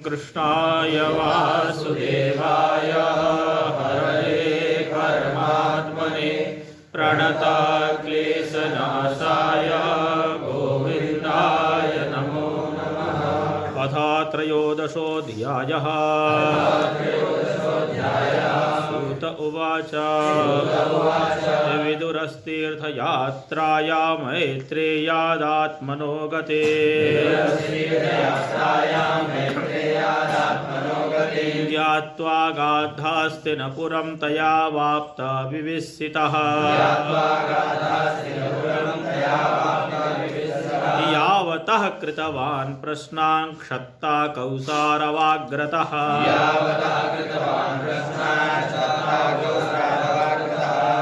कृष्णाय वासुदेवाय हरये परमात्मने प्रणतक्लेशनाशाय गोविन्दाय नमो नमः। अथ त्रयोदशोऽध्यायः। सूत उवाच विदुरस्तीर्थयात्राया मैत्रेयादात्मनो गते ज्ञात्वा गाद्धास्तिनपुरं तया वाप्त विविसितः यावतः कृतवान् प्रश्नान् क्षत्ता कौसारवाग्रतः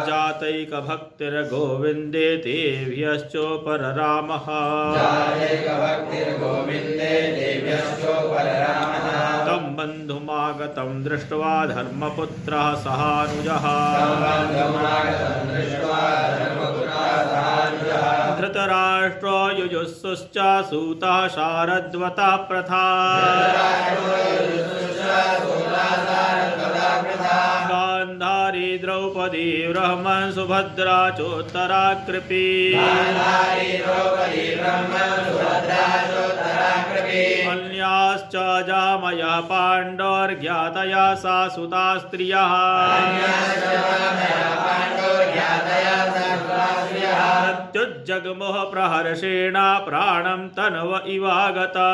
जातैकभक्तिर्गोविन्दे तेभ्यश्चोपररामः तं बन्धुमागतं दृष्ट्वा धर्मपुत्रः सहानुजः धृतराष्ट्रो युयुत्सुश्च सूतः शारद्वतः प्रथा गान्धारी द्रौपदी ब्रह्मन् सुभद्रा चोत्तरा कृपी अन्याश्च जामयः पाण्डोर्ज्ञातया सा सुता स्त्रियः प्रत्युज्जग्मुः प्रहर्षेण प्राणं तन्व इवागता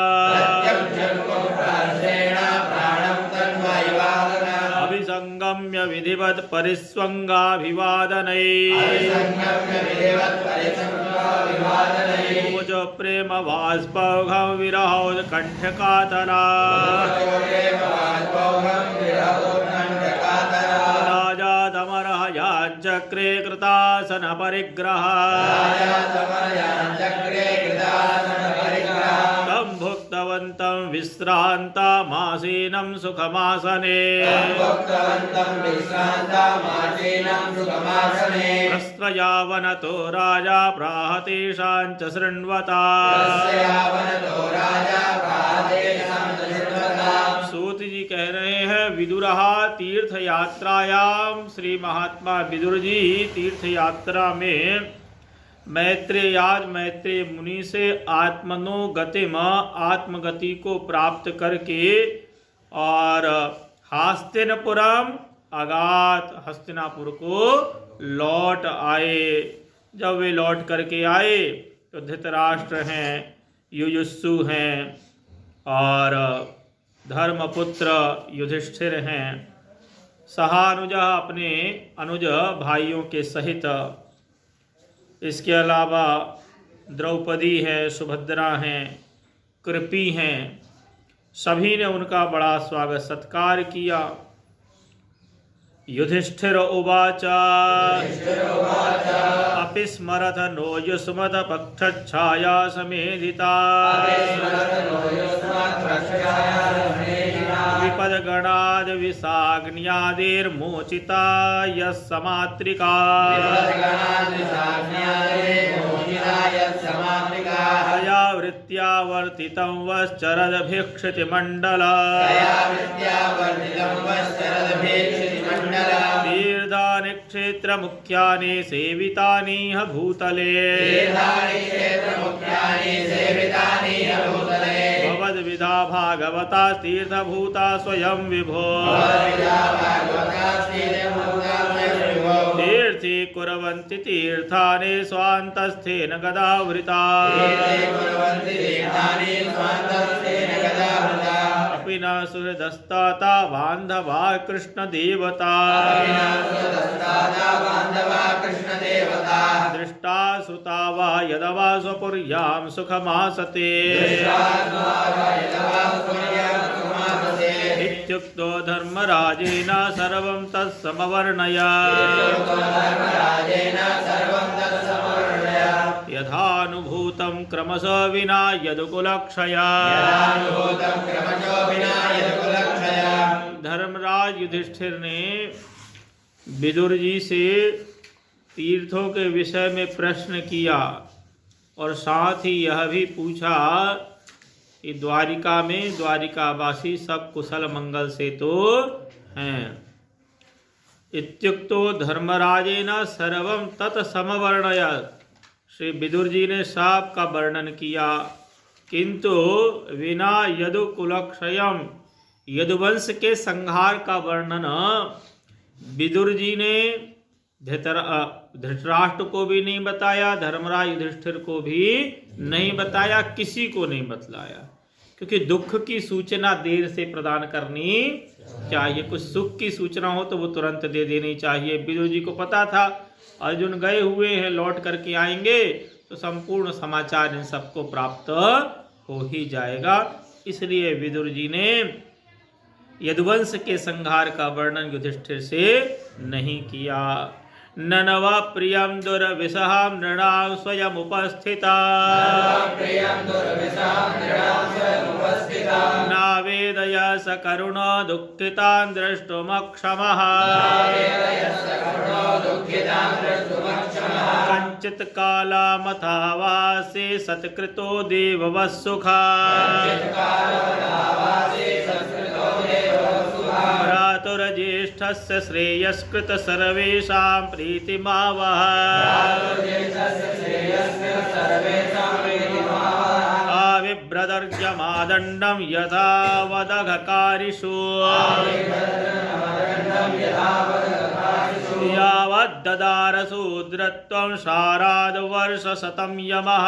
अभिसंगम्य विधिवत् परिस्वङ्गाभिवादनैः मुज प्रेम वाष्पौघं विरहोत्कण्ठकातरा राजा दमरः याञ्चक्रे कृतासन परिग्रह तं भुक्तवन्तं विश्रान्तामासीनं सुखमासने प्रस्त्रयावनतो राजा प्राहतेषां च शृण्वता सूत जी कह रहे हैं विदुरः तीर्थ यात्रायाम श्री महात्मा विदुर जी तीर्थ यात्रा में मैत्रेय मुनि से आत्मनो गतिम आत्मगति को प्राप्त करके और हस्तिनपुरम अगात हस्तिनापुर को लौट आए। जब वे लौट करके आए तो धृतराष्ट्र हैं, युयुत्सु हैं और धर्मपुत्र युधिष्ठिर हैं, सहानुज अपने अनुज भाइयों के सहित, इसके अलावा द्रौपदी है, सुभद्रा हैं, कृपी हैं, सभी ने उनका बड़ा स्वागत सत्कार किया। युधिष्ठिर उवाच अपि स्मरथ नो युष्मत् पक्षच्छाया समेधिता विपदगणाद् विषाग्न्यादिर्मोचिता यस्समात्रिका तया वृत्त्या वर्तितं वश्चरदभिक्षितिमण्डल तीर्थानि क्षेत्रमुख्यानि सेवितानि ह भूतले भवद्विधा भागवता तीर्थभूता स्वयं विभो तीर्थी कुर्वन्ति तीर्थानि स्वान्तस्थेन गदावृता अपि न सुहृदस्ताता बान्धवा कृष्णदेवता दृष्टा श्रुता वा यदवा स्वपुर्यां सुखमासते इत्युक्तो धर्मराजेन सर्वं तत्समवर्णय यथानुभूतं क्रमशः विना यदुकुलक्षया। धर्मराज युधिष्ठिर ने विदुर जी से तीर्थों के विषय में प्रश्न किया और साथ ही यह भी पूछा कि द्वारिका में द्वारिकावासी सब कुशल मंगल से तो हैं। इत्युक्तो धर्मराजेन सर्वं तत् समवर्णयत्। श्री विदुर जी ने सब का वर्णन किया, किंतु विना यदुकुलक्षयम, यदुवंश के संहार का वर्णन विदुर जी ने धृतराष्ट्र को भी नहीं बताया, धर्मराज युधिष्ठिर को भी नहीं बताया, किसी को नहीं बतलाया, क्योंकि दुख की सूचना देर से प्रदान करनी चाहिए। कुछ सुख की सूचना हो तो वो तुरंत दे देनी चाहिए। विदुर जी को पता था अर्जुन गए हुए हैं, लौट करके आएंगे तो संपूर्ण समाचार इन सबको प्राप्त हो ही जाएगा। इसलिए विदुर जी ने यदुवंश के संहार का वर्णन युधिष्ठिर से नहीं किया। ननवा प्रियम दुर्विसहम नृणाम स्वयं उपस्थिता, नावेदय स करुण दुःखितान् द्रष्टुमक्षमः, कंचित् कालमथावासे सत्कृतो देववत्सुखा, भ्रातुर्ज्येष्ठस्य श्रेयस्कृत सर्वेषां प्रीतिमावह, आविभ्रदर्जमादण्डं यथा वदघकारिषु, यावद्ददारशूद्रत्वं शाराद्वर्षशतं यमः,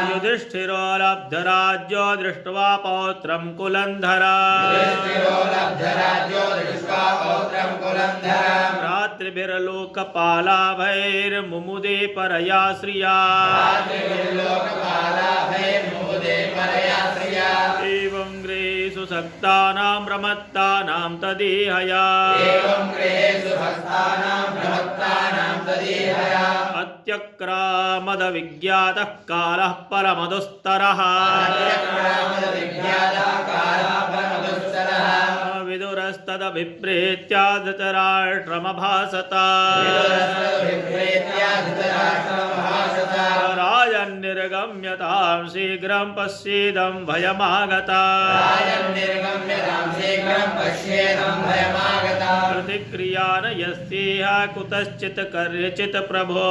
युधिष्ठिरो लब्धराज्यो दृष्ट्वा पौत्रं कुलन्धरा, भ्रातृभिर्लोकपालाभैर्मुमुदे परया श्रिया, एवं गृहेषु सक्तानां प्रमत्तानां तदेहया, अत्यक्रामदविज्ञातः कालः परमदुस्तरः, विदुरस्तदभिप्रेत्या धृतराष्ट्रमभाषत, राजन्निर्गम्यतां शीघ्रं पश्येदं भयमागता, प्रतिक्रिया न यस्येह कुतश्चित् कर्यचित् प्रभो।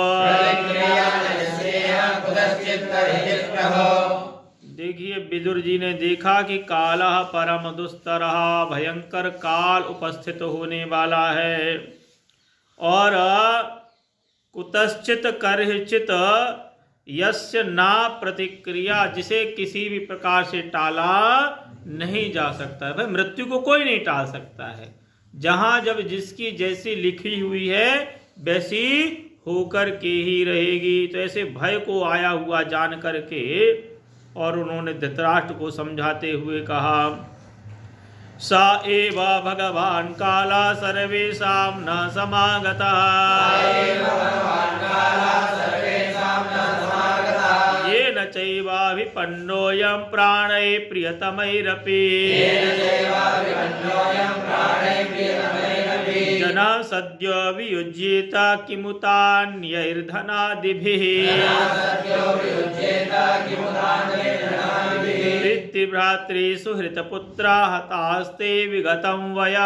देखिए विदुर जी ने देखा कि कालः परम दुस्तरः, भयंकर काल उपस्थित होने वाला है, और कुतश्चित् कर्हिचित् यस्य ना प्रतिक्रिया, जिसे किसी भी प्रकार से टाला नहीं जा सकता है। भाई मृत्यु को कोई नहीं टाल सकता है, जहां जब जिसकी जैसी लिखी हुई है वैसी होकर के ही रहेगी। तो ऐसे भय को आया हुआ जान करके और उन्होंने धृतराष्ट्र को समझाते हुए कहा, सा एव भगवान काला सर्वेषां न समागतः, येन चैवाभिपन्नोऽयं प्राणैः प्रियतमैरपि, जना सद्यो वियुज्येत किमुतान्यैर्धनादिभिः, भ्रातृसुहृतपुत्रा हतास्ते विगतं वयः,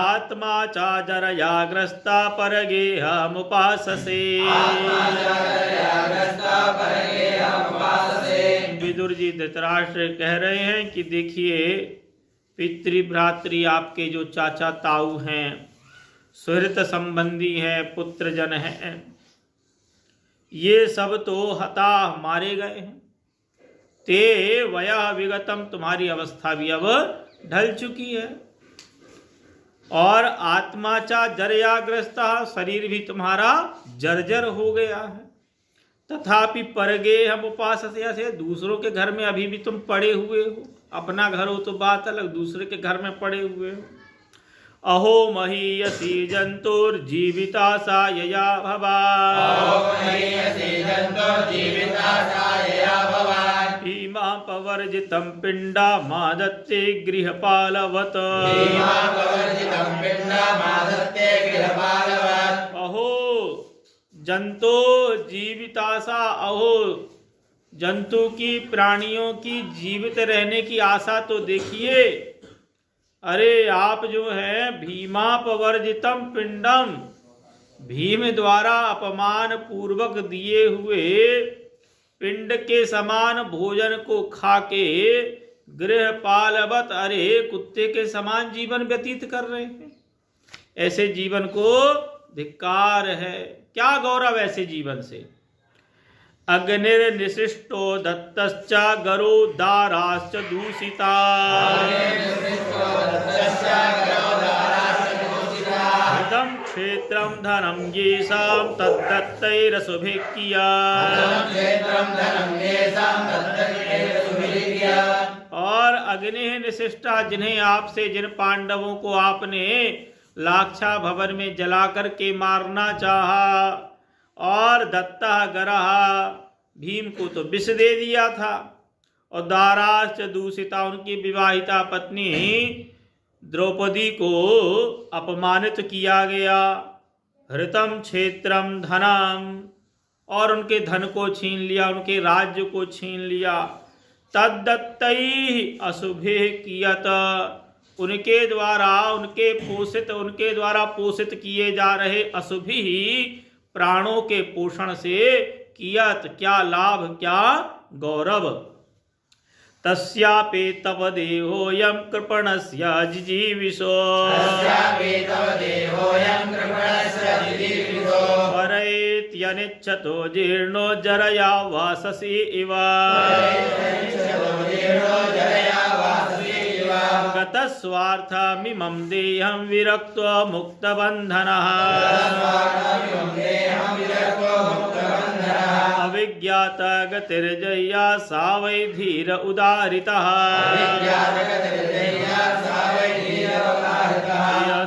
आत्मा चाजरया ग्रस्ता परगेहमुपाससे। विदुर जी धृतराष्ट्र कह रहे हैं कि देखिए पितृभ्रातृ आपके जो चाचा ताऊ हैं, सुहृत संबंधी हैं, पुत्रजन हैं, ये सब तो हता मारे गए हैं। ते वयः विगतम, तुम्हारी अवस्था भी अब ढल चुकी है, और आत्माचा जरयाग्रस्त, शरीर भी तुम्हारा जर्जर हो गया है। तथापि परगे हम उपासस्य, से दूसरों के घर में अभी भी तुम पड़े हुए हो। अपना घर हो तो बात अलग, दूसरे के घर में पड़े हुए हो। अहो महीयसी जंतुर्जीविता सा यया भवा, भीमा पवर्जितं पिंडा मादत्ते गृहपालवत्, जंतो जीविताशा अहो, जंतु की प्राणियों की जीवित रहने की आशा तो देखिए। अरे आप जो है भीमापवर्जितम पिंडम, भीम द्वारा अपमान पूर्वक दिए हुए पिंड के समान भोजन को खाके गृहपालवत, अरे कुत्ते के समान जीवन व्यतीत कर रहे हैं। ऐसे जीवन को धिक्कार है। क्या गौरव ऐसे जीवन से। अग्निर्निशिष्टो दत्तश्च गरो दाराश्च दूषिता, हृदं क्षेत्रं धनं येषां तद्दत्तैरसुभिः कियात्। और अग्नि निशिष्टा, जिन्हें आपसे, जिन पांडवों को आपने लाक्षा भवन में जलाकर के मारना चाहा, और दत्ता गरहा, भीम को तो विष दे दिया था, और दाराश्च दूषिता, उनकी विवाहिता पत्नी द्रौपदी को अपमानित किया गया। हृतम क्षेत्रम धनम, और उनके धन को छीन लिया, उनके राज्य को छीन लिया। तद्दत्तैः अशुभिः कियत, उनके द्वारा पोषित किए जा रहे अशुभि प्राणों के पोषण से कियत, क्या लाभ, क्या गौरव। तस्यापि तव देहोऽयं कृपणस्य जिजीविषो, वरयेत्यनिच्छतो जीर्णो जरया वाससि इव। गतस्वार्थमिमं देहं विरक्तो मुक्तबन्धनः, अविज्ञात गतिर्जय्या सा वै धीर उदारितः।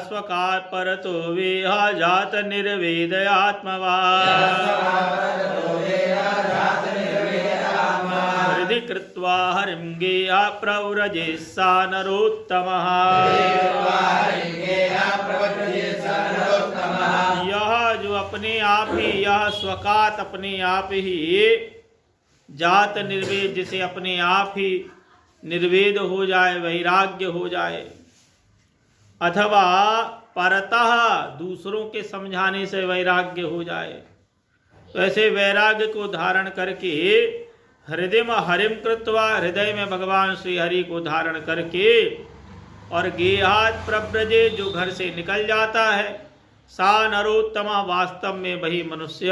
स्वकात् परतो वेह जात निर्वेदयात्मवान्, हृदि कृत्वा हरिं गेहा प्रव्रजे सा नरोत्तमः। यह जो अपने आप ही, यह स्वकात अपने आप ही, जात निर्वेद, जिसे अपने आप ही निर्वेद हो जाए, वैराग्य हो जाए, अथवा परतः दूसरों के समझाने से वैराग्य हो जाए, तो ऐसे वैराग्य को धारण करके हृदय में हरिम कृत्वा, हृदय में भगवान श्री हरि को धारण करके, और गेहात प्रव्रजे, जो घर से निकल जाता है, सा नरोत्तमा, वास्तव में वही मनुष्य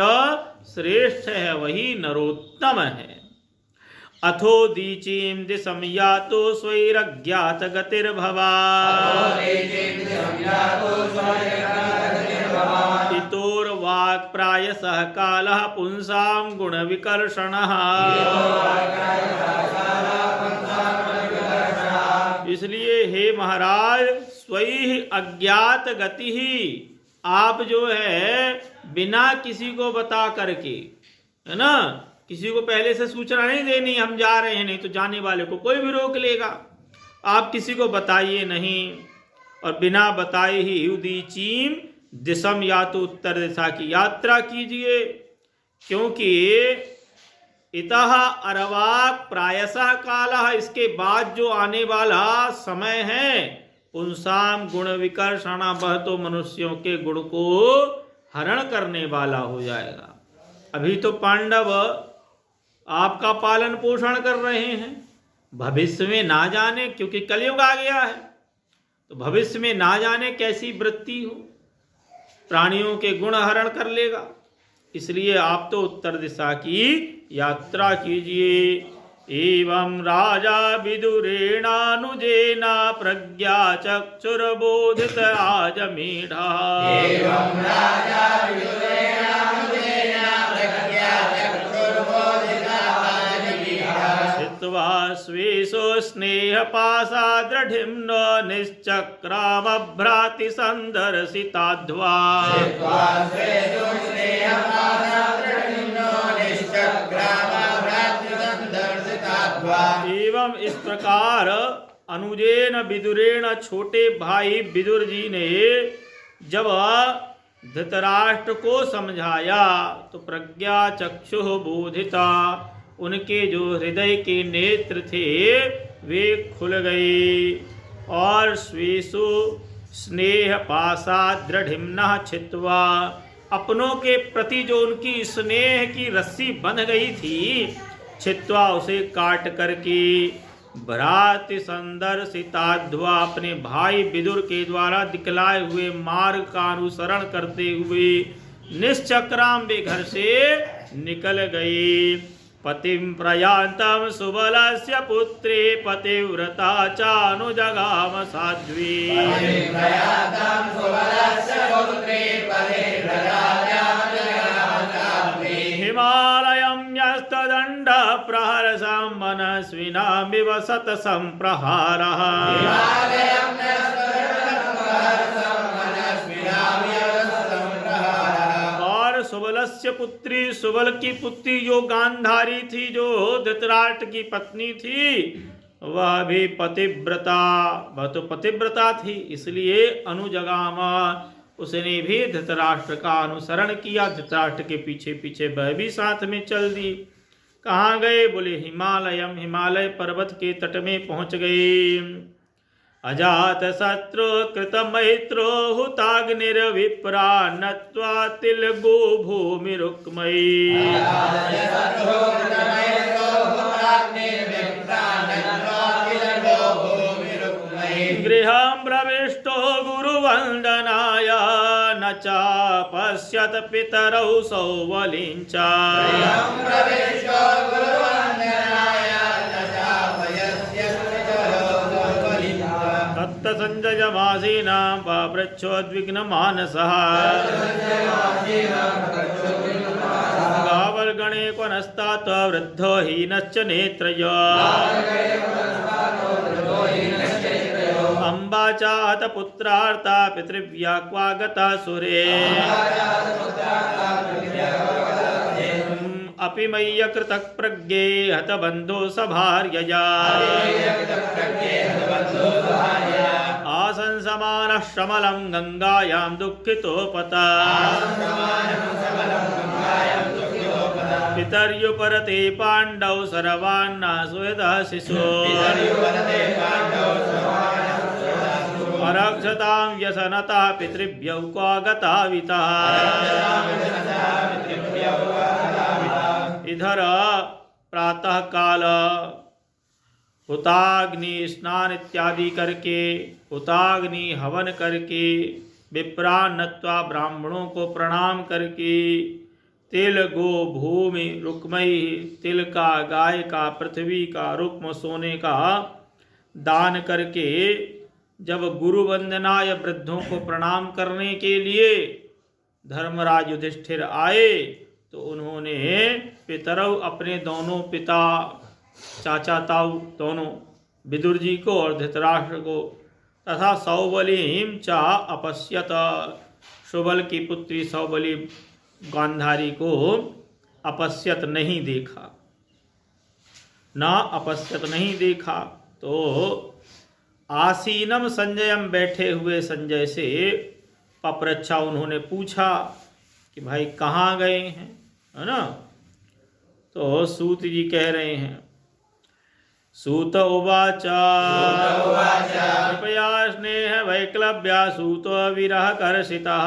श्रेष्ठ है, वही नरोत्तम है। अथो दीचीं दिशं यातो स्वैरज्ञात गतिर्भवा, इतोर्वाक् प्रायसः कालः पुंसां गुणविकर्षणः। इसलिए हे महाराज, स्वैः अज्ञात गति ही, आप जो है बिना किसी को बता करके, है ना, किसी को पहले से सूचना नहीं देनी हम जा रहे हैं, नहीं तो जाने वाले को कोई भी रोक लेगा। आप किसी को बताइए नहीं, और बिना बताए ही उदीचीम दिशम, या तो उत्तर दिशा की यात्रा कीजिए, क्योंकि इतः अरवाक प्रायशः कालः, इसके बाद जो आने वाला समय है, पुंसाम गुण विकर्षणा, वह तो मनुष्यों के गुण को हरण करने वाला हो जाएगा। अभी तो पांडव आपका पालन पोषण कर रहे हैं, भविष्य में ना जाने, क्योंकि कलयुग आ गया है, तो भविष्य में ना जाने कैसी वृत्ति हो, प्राणियों के गुण हरण कर लेगा। इसलिए आप तो उत्तर दिशा की यात्रा कीजिए। एवं राजा विदुरेणानुजेना प्रज्ञा चक्षुर्बोधित आजमीढ़ा, स्थित्वा स्वेषु स्नेहपाशा दृढिम्नो निश्चक्रामभ्राति सन्दर्शिताध्वा, एवं इस प्रकार अनुजेन विदुरेण, छोटे भाई विदुर जी ने जब धृतराष्ट्र को समझाया तो प्रज्ञा चक्षु बोधिता, उनके जो हृदय के नेत्र थे वे खुल गए और स्वेषु स्नेह पासा दृढ़िम्नः छित्वा, अपनों के प्रति जो उनकी स्नेह की रस्सी बंध गई थी, छित्वा उसे काट करके, भ्राति संदर्शिताध्वा, अपने भाई विदुर के द्वारा दिखलाए हुए मार्ग का अनुसरण करते हुए निश्चक्राम वे घर से निकल गए। पतिं प्रयान्तं सुबलस्य पुत्रे पतिव्रता चानुजगाम साध्वी। हिमालयं न्यस्तदण्ड प्रहरसं मनस्विनामिव सतसंप्रहारः। और सुबलस्य पुत्री, सुबल की पुत्री जो गांधारी थी, जो धृतराष्ट्र की पत्नी थी, वह भी पतिव्रता, वह तो पतिव्रता थी, इसलिए अनुजगामा, उसने भी धृतराष्ट्र का अनुसरण किया। धृतराष्ट्र के पीछे पीछे वह भी साथ में चल दी। कहाँ गए? बोले हिमालयम, हिमालय पर्वत के तट में पहुंच गए। अजात शत्रु कृत मैत्रो हुताग्निर्विप्रा नत्वा तिलगो भूमि रुक्मयी। गृहं प्रविष्टो गुरुवंदनाय न चापश्यत पितरौ सौबलिञ्च। तत्त संजयमासीनां पापृच्छोद्विग्नमानसः। गावल्गणे क्वनस्तात वृद्धो हीनश्च नेत्रयो। अम्बा चाहत पुत्रार्ता पितृव्या क्वा गता सुरे। अपि मय्य कृतः प्रज्ञे हत बन्धो सभार्यया। आसन् समानः शमलं गंगायां दुःखितोपता। पितर्युपरते पाण्डौ सर्वान्नासुयतः शिशो। अरक्षतां व्यसनतः पितृभ्यौ क्वा गतावितः। इधर प्रातः काल हुताग्नि स्नान इत्यादि करके, हुताग्नि हवन करके, विप्रान नत्वा ब्राह्मणों को प्रणाम करके, तिल गो भूमि रुक्मयी, तिल का, गाय का, पृथ्वी का, रुक्म सोने का दान करके जब गुरु वंदना या वृद्धों को प्रणाम करने के लिए धर्मराज युधिष्ठिर आए, तो उन्होंने पितरौ, अपने दोनों पिता, चाचा ताऊ दोनों, विदुर जी को और धृतराष्ट्र को, तथा सौबलीं चा अपश्यत, सुबल की पुत्री सौबली गांधारी को अपश्यत नहीं देखा, ना अपश्यत नहीं देखा। तो आसीनम संजयम, बैठे हुए संजय से पप्रच्छा, उन्होंने पूछा कि भाई कहाँ गए हैं, है ना। तो सूत जी कह रहे हैं, सूत उवाच कृपया स्नेह वैक्लव्या सूतो विरह कर्षितः।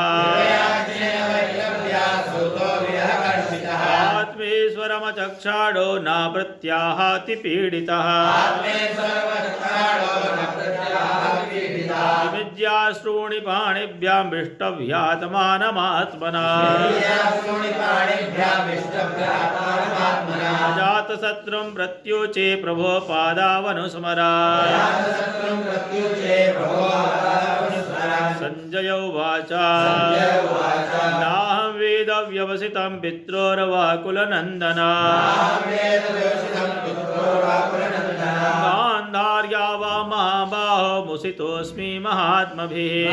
आत्मेश्वरमचक्षाडो न प्रत्याहाति पीडितः। विद्याश्रूणि पाणिभ्यां विष्टव्यात्मानमात्मना। अजातशत्रुं प्रत्युचे प्रभो पादावनुस्मरा। संजय उवाच नाहं वेद व्यवसितं पित्रोर्वाकुलनन्दना। गान्धार्या वा महाबाहो मुसितोऽस्मि महात्मभिः।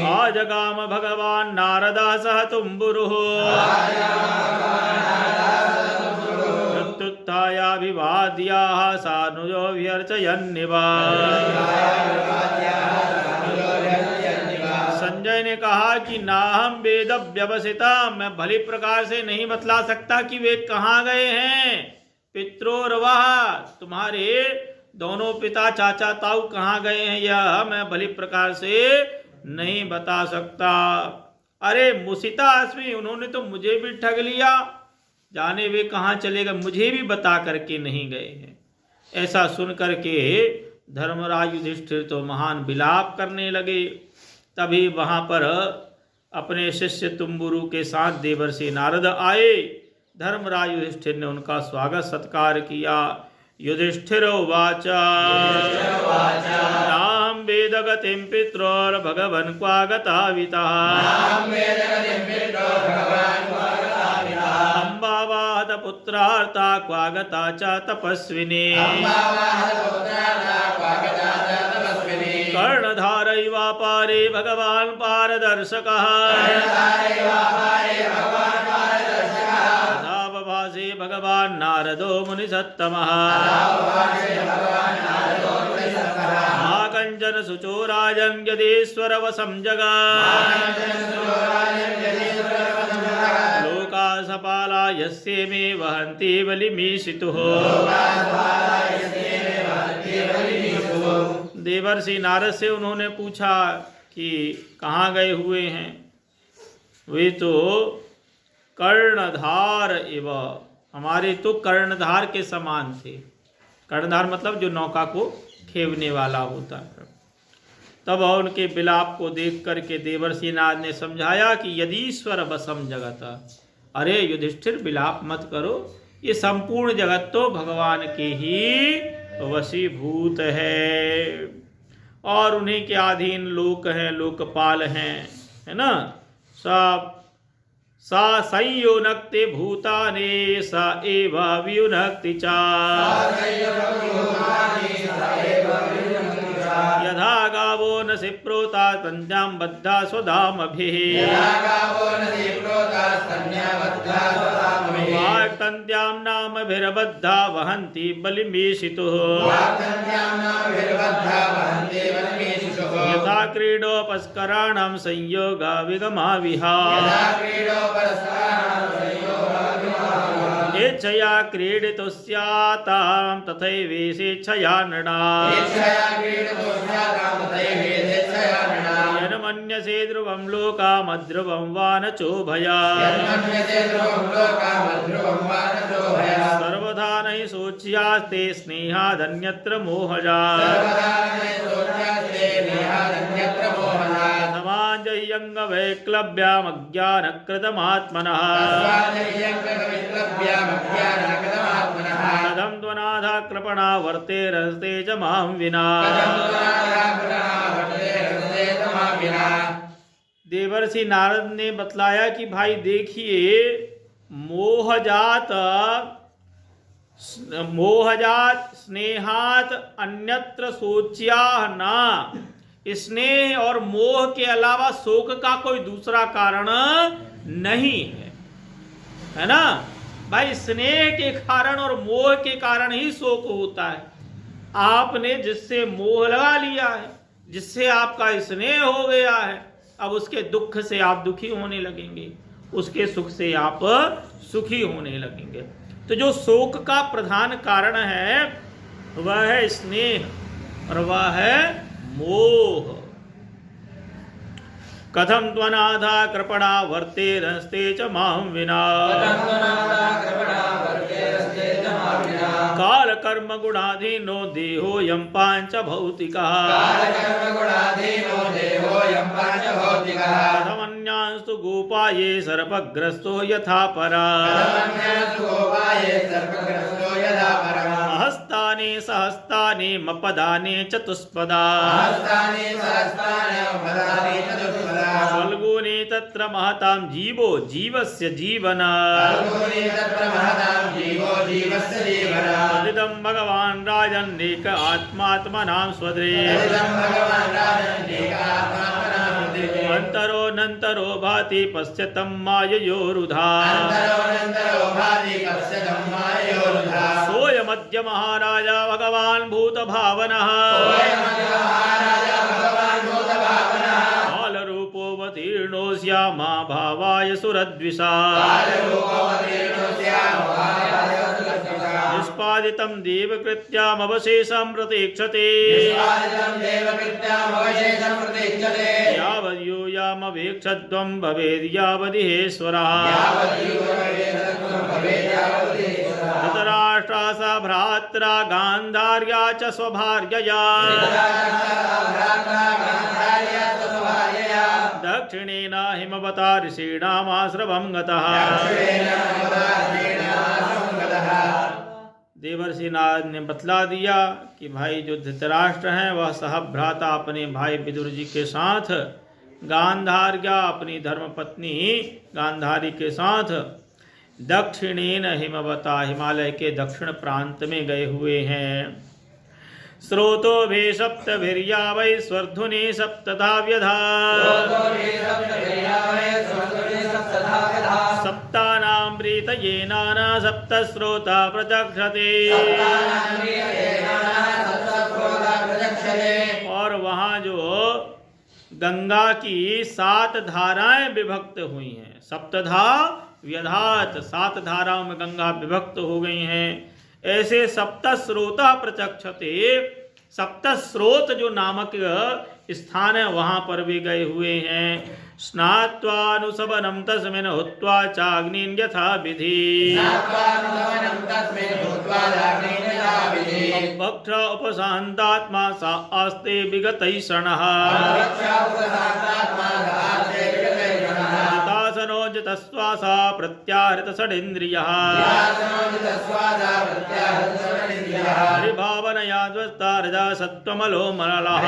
आजगाम भगवान् नारदः सह तुम्बुरुः। प्रत्युत्थायाभिवाद्याः सानुजो व्यर्चयन्निव। कि ना हम वेद व्यवसिता, मैं भली प्रकार से नहीं बतला सकता कि वे कहाँ गए हैं। पित्रोर्वा, तुम्हारे दोनों पिता चाचा ताऊ कहाँ गए हैं, यह मैं भली प्रकार से नहीं बता सकता। अरे मुसिता अस्मि, उन्होंने तो मुझे भी ठग लिया, जाने वे कहाँ चले गए, मुझे भी बता करके नहीं गए हैं। ऐसा सुन करके धर्मराज युधिष्ठिर तो महान विलाप करने लगे। तभी वहां पर अपने शिष्य तुम्बुरु के साथ देवर्षि नारद आए। धर्मराज युधिष्ठिर ने उनका स्वागत सत्कार किया। युधिष्ठिर उवाच नाम वेद गतिं पित्रोर भगवन् क्वागतावितः अम्बावाद पुत्रार्था क्वागता च तपस्विनी कर्णधारैवापारे भगवान् पारदर्शकः तथा बभासे भगवान् नारदो मुनिसत्तमः मा कञ्चन शुचो राजन् यदीश्वर वशं जगात् लोका सपाला यस्य मे वहन्ति बलिमीशितुः। देवर्षि नारद से उन्होंने पूछा कि कहाँ गए हुए हैं। वे तो कर्णधार एवं, हमारे तो कर्णधार के समान थे। कर्णधार मतलब जो नौका को खेवने वाला होता है। तब उनके विलाप को देख करके देवर्षि नारद ने समझाया कि यदीश्वर वशम जगत, अरे युधिष्ठिर विलाप मत करो, ये संपूर्ण जगत तो भगवान के ही वशीभूत है और उन्हीं के अधीन लोक हैं, लोकपाल हैं, है ना। सब सा संयुनक्ति भूतानि सा एव वियुनक्ति चा यथा गावो न सिप्रोता तन्यां बद्धा स्वधामभिः वाक्तन्त्यां नामभिर्बद्धा वहन्ति बलिमीशितुः यथा क्रीडोपस्कराणां संयोगा विगमा विहाय इच्छया क्रीडितुस्यातां तथैवेशेच्छया नृणाम् यन्मन्यसे ध्रुवं लोकामध्रुवं वा न चोभयात् सर्वथा नहि शोच्यास्ते स्नेहादन्यत्र मोहजात् समाजय्यङ्गवैक्लव्यामज्ञानकृतमात्मनः कथं त्वनाथा कृपणा वर्तेरस्ते च मां विना। देवर्षि नारद ने बतलाया कि भाई देखिए, मोहजात स्नेहात अन्यत्र सोच्या ना, स्नेह और मोह के अलावा शोक का कोई दूसरा कारण नहीं है ना भाई। स्नेह के कारण और मोह के कारण ही शोक होता है। आपने जिससे मोह लगा लिया है, जिससे आपका स्नेह हो गया है, अब उसके दुख से आप दुखी होने लगेंगे, उसके सुख से आप सुखी होने लगेंगे। तो जो शोक का प्रधान कारण है वह है स्नेह और वह है मोह। कथम त्वनाथा कृपणा वर्तेरस्ते च मां विना काल कर्म गुणाधीनो देहोऽयं पांच भौतिकः कथमन्यांस्तु गोपाये सर्पग्रस्तो यथा परा हस्तानि सहस्तानि मपदानि चतुष्पदा फल्गुनी तत्र महतां जीवो जीवस्य जीवना तदिदं भगवान् राजन्नेक आत्मात्मनां स्वदे अंतरो भाति पश्यतं माययोरुधा सोऽयमद्य महाराजा भगवान् भूत भावनः कालरूपोऽवतीर्णो श्यामा भावाय सुरद्विषा निष्पादितं देवकृत्यामवशेषं प्रतीक्षते यावद्यूयामवेक्षध्वं भवेद् यावदिहेश्वरः धृतराष्ट्रा सा भ्रात्रा गान्धार्या च स्वभार्यया दक्षिणेन हिमवता ऋषीणामाश्रमं गतः। देवर्षि नारद ने बतला दिया कि भाई जो धृतराष्ट्र हैं वह सहभ्राता अपने भाई विदुर जी के साथ गांधार्या अपनी धर्मपत्नी गांधारी के साथ दक्षिणेन हिमवता हिमालय के दक्षिण प्रांत में गए हुए हैं। स्रोतो भे सप्तभिर्या वै स्वर्धुनि सप्तधा व्यधा सप्तानामृतये नाना सप्तस्रोता प्रचक्षते। और वहाँ जो गंगा की 7 धाराएं विभक्त हुई हैं, सप्तधा व्यधात 7 धाराओं में गंगा विभक्त हो गई हैं। ऐसे सप्तस्रोता प्रचक्षते, सप्तस्रोत जो नामक स्थान है वहां पर भी गए हुए हैं। स्नात्वानुसवनं तस्मिन् हुत्वा चाग्निं यथा विधि भक्ष उपशान्तात्मा सा आस्ते विगतैः क्षणः जितस्वासा प्रत्याहृत षडिन्द्रियः हरिभावनया ध्वस्ता रजा सत्त्वमलो मललः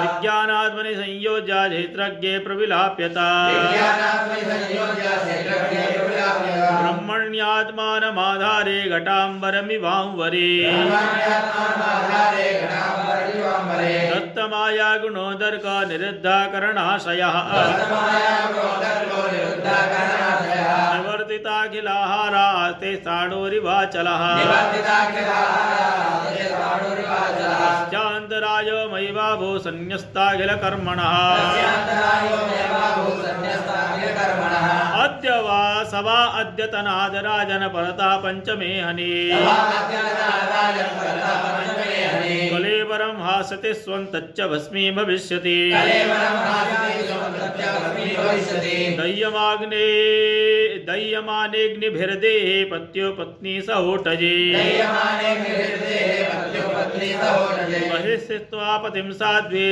विज्ञानात्मनि संयोज्य क्षेत्रज्ञे प्रविलाप्यता ब्रह्मण्यात्मानमाधारे घटाम्बरमिवाम्बरे दत्तमाया गुणोदर्क निरुद्धा करणाशयः निवर्तिताखिलाहारा ते साणोरिवाचलः स्यान्तरायो मयि बाभो संन्यस्ताखिलकर्मणः अद्य वा सवा अद्यतनादराजन परता पंचमे हनि कलेवरं हासते स्वन्तच्च भस्मी भविष्यति दह्यमानेऽग्निभिर्देहे पत्यो पत्नी सहोटजे बहिस्थित्वा पतिं साध्वे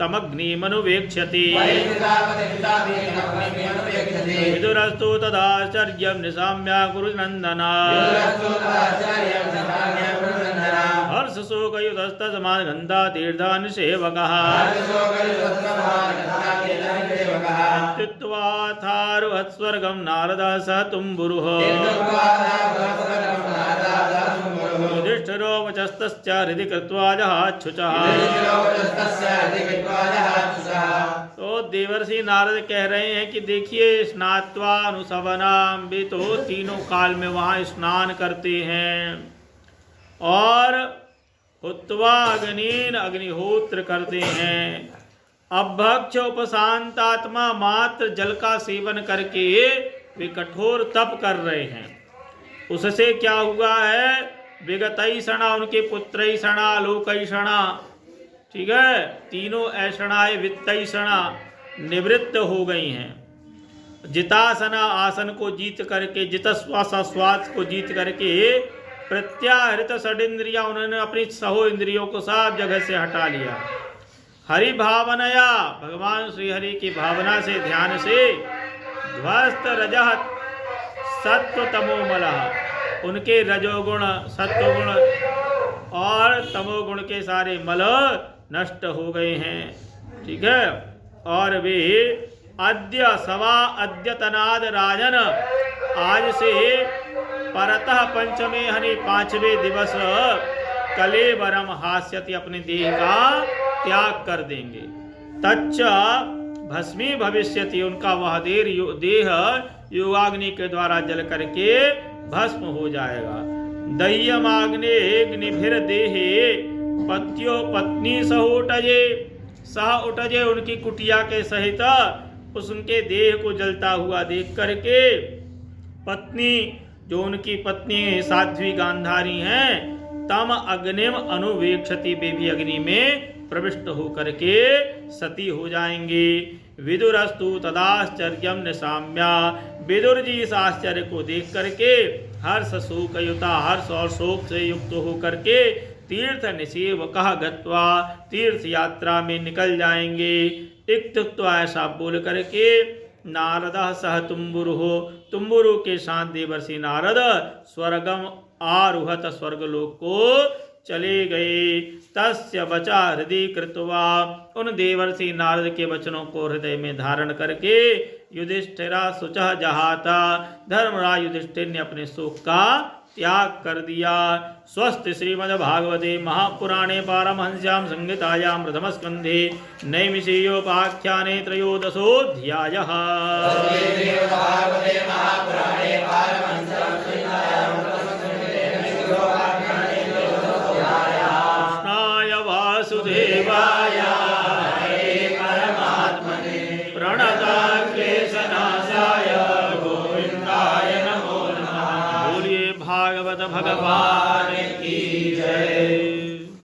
तमग्निमनुवेक्ष्यति विदुरस्तु तदाश्चर्यं निशाम्या गुरुनन्दना हर्षशोकयुतस्तस्माद् गन्धातीर्थान् सेवकः त्युक्त्वाथारुहत्स्वर्गं नारदः सह तुम्बुरुः युधिष्ठिरो वचस्तस्य हृदि कृत्वा जहाच्छुचः। तो देवर्षि नारद कह रहे हैं कि देखिए स्नात्वा अनुसवनाम भी तो तीनों काल में वहाँ स्नान करते हैं और हुत्वा अग्निन अग्निहोत्र करते हैं। अभक्ष उपशांतात्मा मात्र जल का सेवन करके वे कठोर तप कर रहे हैं। उससे क्या हुआ है? विगतैषणा उनके पुत्रैषणा लोकैषणा, ठीक है, तीनों ऐषणाएं वित्तैषणा निवृत्त हो गई हैं। जितासना आसन को जीत करके, जितश्वासा श्वास को जीत करके प्रत्याहृत षडिंद्रिया उन्होंने अपनी सहो इंद्रियों को सब जगह से हटा लिया। हरि भावनया भगवान श्री हरि की भावना से ध्यान से ध्वस्त रजह सत्व तमोमलः उनके रजोगुण सत्वगुण और तमोगुण के सारे मल नष्ट हो गए हैं, ठीक है। और वे अद्य सवा अद्यतनाद राजन आज से परतः पंचमे हनि 5वें दिवस कलेवरम हास्यति अपने देह का त्याग कर देंगे। तच्च भस्मी भविष्यति उनका वह देह योगाग्नि के द्वारा जल करके भस्म हो जाएगा। दह्यमाग्नेऽग्निभिर्देहे पत्यो पत्नी सहोटजे सह उठजे उनकी कुटिया के सहित उसके देह को जलता हुआ देख करके पत्नी जो उनकी पत्नी साध्वी गांधारी हैं तम अग्निम अनुवेक्षति वे भी अग्नि में प्रविष्ट होकर के सती हो जाएंगे। विदुरस्तु तदाश्चर्यम निशाम्या विदुर जी इस आश्चर्य को देख करके हर्ष शोक युता हर्ष और शोक से युक्त होकर के तीर्थ निषेवकः गत्वा तीर्थ यात्रा में निकल जाएंगे। इत्युक्त्वा ऐसा बोल करके नारद सह तुम्बुरु के साथ देवर्षि नारद स्वर्गम आरुहत स्वर्गलोक को चले गए। तस्य वचा हृदय कृत्वा उन देवर्षि नारद के वचनों को हृदय में धारण करके युधिष्ठिरा शुचः जहाता धर्मराज युधिष्ठिर ने अपने शोक का त्याग कर दिया। स्वस्ति श्रीमद्भागवते महापुराणे पारमहंस्यां संहितायां प्रथमस्कन्धे नैमिषेयोपाख्याने त्रयोदशोऽध्यायः। कृष्णाय वासुदेवाय हरे परमात्मने प्रणताक्लेशनाशाय गोविन्दाय नमो नमः। बोलिए भागवत भगवान की जय।